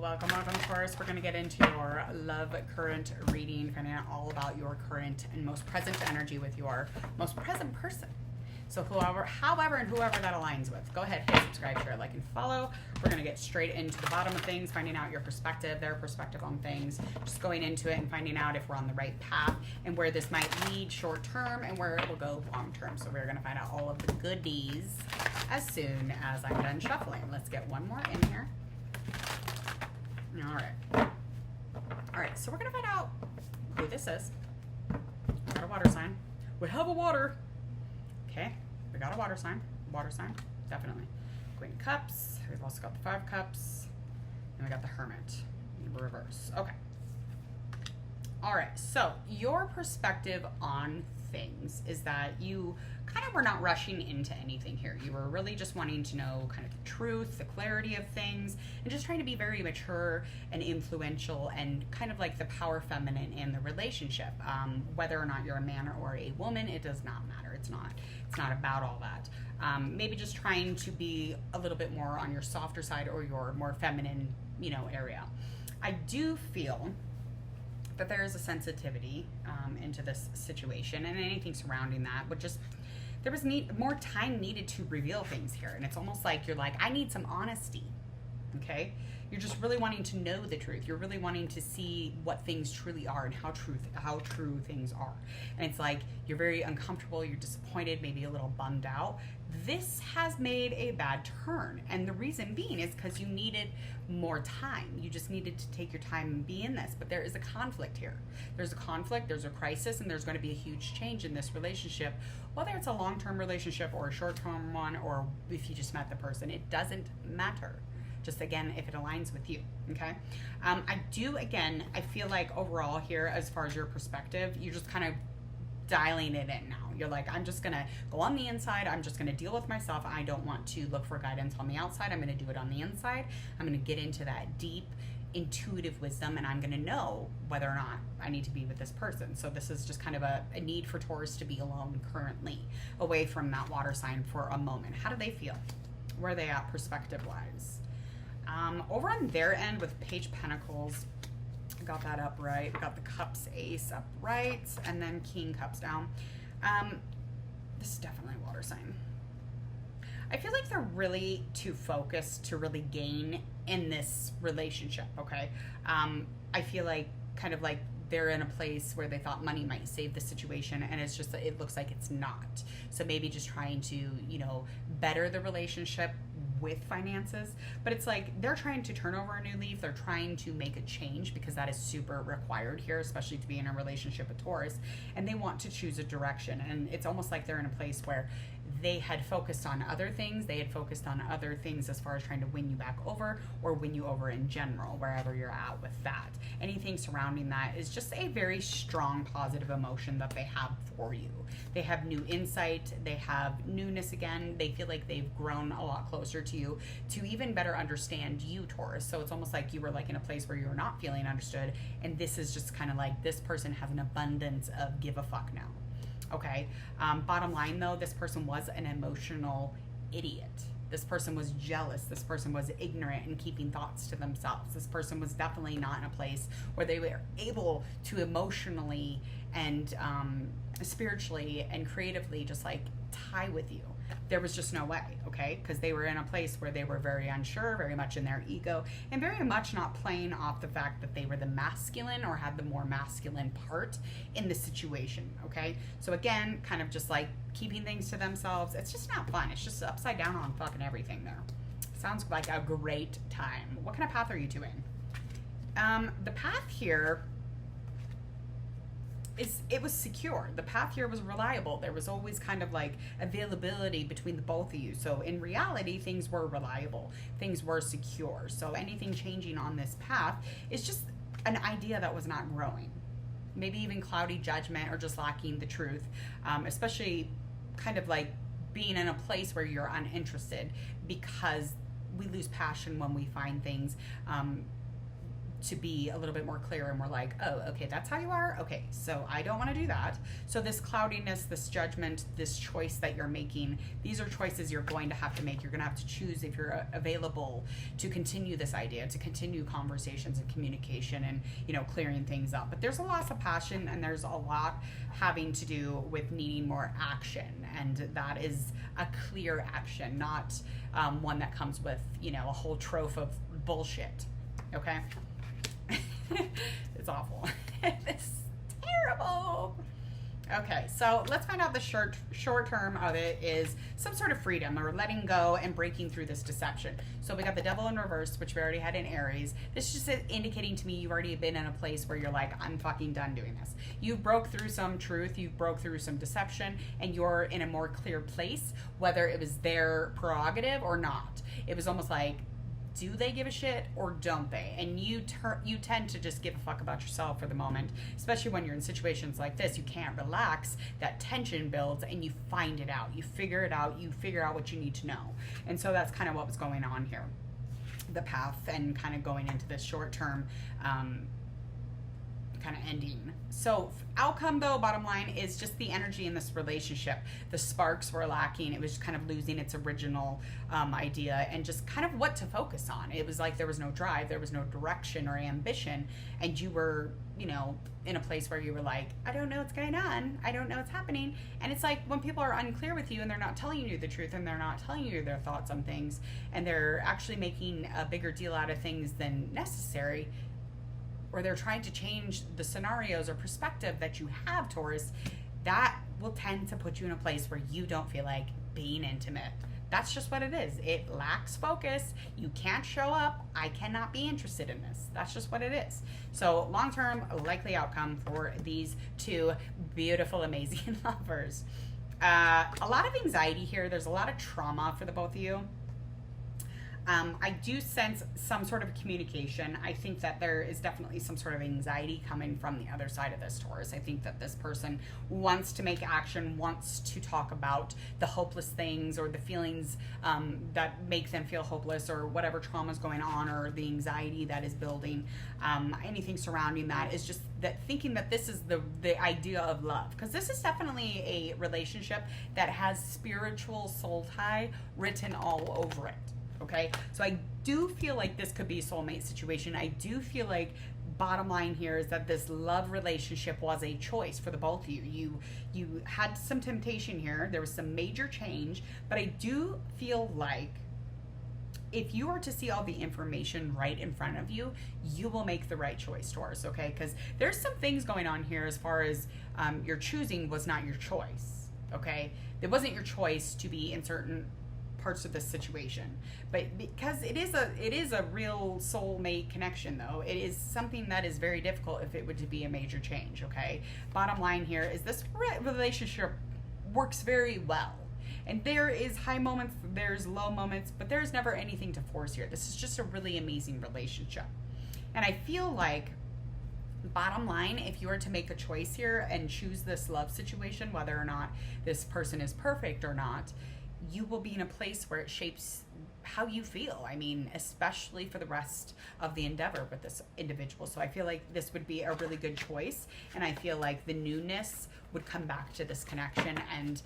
Welcome Taurus. We're going to get into your love current reading, finding out all about your current and most present energy with your most present person. So however that aligns with. Go ahead, hit subscribe, share, like, and follow. We're going to get straight into the bottom of things, finding out your perspective, their perspective on things, just going into it and finding out if we're on the right path and where this might lead short term and where it will go long term. So we're going to find out all of the goodies as soon as I'm done shuffling. Let's get one more in here. All right, so we're going to find out who this is. We got a water sign. We have a water. Okay, we got a water sign, definitely. Queen of Cups, we've also got the Five of Cups, and we got the Hermit in reverse. Okay. All right, so your perspective on things is that you kind of were not rushing into anything here. You were really just wanting to know kind of the truth, the clarity of things, and just trying to be very mature and influential and kind of like the power feminine in the relationship. Whether or not you're a man or a woman, it does not matter. It's not about all that. Maybe just trying to be a little bit more on your softer side or your more feminine, area. I do feel that there is a sensitivity into this situation and anything surrounding that, but just there was more time needed to reveal things here. And it's almost like you're like, I need some honesty. Okay? You're just really wanting to know the truth. You're really wanting to see what things truly are and how true things are. And it's like you're very uncomfortable, you're disappointed, maybe a little bummed out. This has made a bad turn. And the reason being is because you needed more time. You just needed to take your time and be in this. But there is a conflict here. There's a conflict, there's a crisis, and there's going to be a huge change in this relationship. Whether it's a long-term relationship or a short-term one, or if you just met the person, it doesn't matter. Just again, if it aligns with you, okay? I feel like overall here, as far as your perspective, you're just kind of dialing it in now. You're like, I'm just gonna go on the inside. I'm just gonna deal with myself. I don't want to look for guidance on the outside. I'm gonna do it on the inside. I'm gonna get into that deep, intuitive wisdom, and I'm gonna know whether or not I need to be with this person. So this is just kind of a need for Taurus to be alone currently, away from that water sign for a moment. How do they feel? Where are they at perspective-wise? Over on their end with Page Pentacles, got that up right. We got the Cups Ace up right, and then King Cups down. This is definitely a water sign. I feel like they're really too focused to really gain in this relationship, okay? I feel like kind of like they're in a place where they thought money might save the situation, and it's just, it looks like it's not. So maybe just trying to, better the relationship with finances, but it's like they're trying to turn over a new leaf. They're trying to make a change because that is super required here, especially to be in a relationship with Taurus, and they want to choose a direction. And it's almost like they're in a place where they had focused on other things. They had focused on other things as far as trying to win you back over or win you over in general, wherever you're at with that. Anything surrounding that is just a very strong positive emotion that they have for you. They have new insight. They have newness again. They feel like they've grown a lot closer to you to even better understand you, Taurus. So it's almost like you were like in a place where you were not feeling understood, and this is just kind of like this person has an abundance of give a fuck now. Okay. Bottom line though, this person was an emotional idiot. This person was jealous. This person was ignorant and keeping thoughts to themselves. This person was definitely not in a place where they were able to emotionally and spiritually and creatively just like tie with you. There was just no way, okay? Because they were in a place where they were very unsure, very much in their ego, and very much not playing off the fact that they were the masculine or had the more masculine part in the situation, okay? So again, kind of just like keeping things to themselves. It's just not fun. It's just upside down on fucking everything there. Sounds like a great time. What kind of path are you doing? The path here it was secure. The path here was reliable. There was always kind of like availability between the both of you. So in reality, things were reliable. Things were secure. So anything changing on this path is just an idea that was not growing. Maybe even cloudy judgment or just lacking the truth, especially kind of like being in a place where you're uninterested because we lose passion when we find things to be a little bit more clear, and we're like, oh, okay, that's how you are. Okay, so I don't want to do that. So this cloudiness, this judgment, this choice that you're making, these are choices you're going to have to make. You're going to have to choose if you're available to continue this idea, to continue conversations and communication and, you know, clearing things up. But there's a loss of passion, and there's a lot having to do with needing more action. And that is a clear action, not one that comes with, you know, a whole trove of bullshit. Okay? It's awful. It's terrible. Okay, so let's find out the short term of it is some sort of freedom or letting go and breaking through this deception. So we got the devil in reverse, which we already had in Aries. This is just indicating to me you've already been in a place where you're like, I'm fucking done doing this. You broke through some truth, you broke through some deception, and you're in a more clear place, whether it was their prerogative or not. It was almost like, do they give a shit or don't they? And you tend to just give a fuck about yourself for the moment, especially when you're in situations like this. You can't relax. That tension builds, and you find it out. You figure it out. You figure out what you need to know. And so that's kind of what was going on here. The path and kind of going into this short term kind of ending. So outcome, though, bottom line is just the energy in this relationship. The sparks were lacking. It was kind of losing its original idea and just kind of what to focus on. It was like there was no drive, there was no direction or ambition, and you were, you know, in a place where you were like, I don't know what's going on, I don't know what's happening. And it's like when people are unclear with you and they're not telling you the truth and they're not telling you their thoughts on things, and they're actually making a bigger deal out of things than necessary, or they're trying to change the scenarios or perspective that you have, Taurus, that will tend to put you in a place where you don't feel like being intimate. That's just what it is. It lacks focus. You can't show up. I cannot be interested in this. That's just what it is. So long-term, likely outcome for these two beautiful, amazing lovers. A lot of anxiety here. There's a lot of trauma for the both of you. I do sense some sort of communication. I think that there is definitely some sort of anxiety coming from the other side of this, Taurus. I think that this person wants to make action, wants to talk about the hopeless things or the feelings that make them feel hopeless, or whatever trauma is going on, or the anxiety that is building. Anything surrounding that is just that thinking that this is the idea of love, because this is definitely a relationship that has spiritual soul tie written all over it. Okay, so I do feel like this could be a soulmate situation. I do feel like bottom line here is that this love relationship was a choice for the both of you. You had some temptation here. There was some major change, but I do feel like if you are to see all the information right in front of you, you will make the right choice, Taurus, okay? Because there's some things going on here as far as your choosing was not your choice, okay? It wasn't your choice to be in certain parts of this situation, but because it is a real soulmate connection, though, it is something that is very difficult if it were to be a major change. Okay, bottom line here is this relationship works very well, and there is high moments, there's low moments, but there's never anything to force here. This is just a really amazing relationship, and I feel like bottom line, if you were to make a choice here and choose this love situation, whether or not this person is perfect or not, you will be in a place where it shapes how you feel. I mean, especially for the rest of the endeavor with this individual. So I feel like this would be a really good choice. And I feel like the newness would come back to this connection, and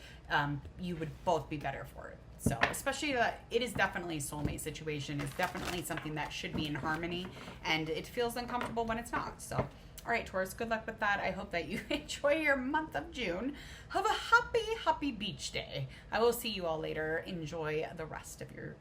you would both be better for it. So especially that it is definitely a soulmate situation. It's definitely something that should be in harmony, and it feels uncomfortable when it's not. So all right, Taurus, good luck with that. I hope that you enjoy your month of June. Have a happy, happy beach day. I will see you all later. Enjoy the rest of your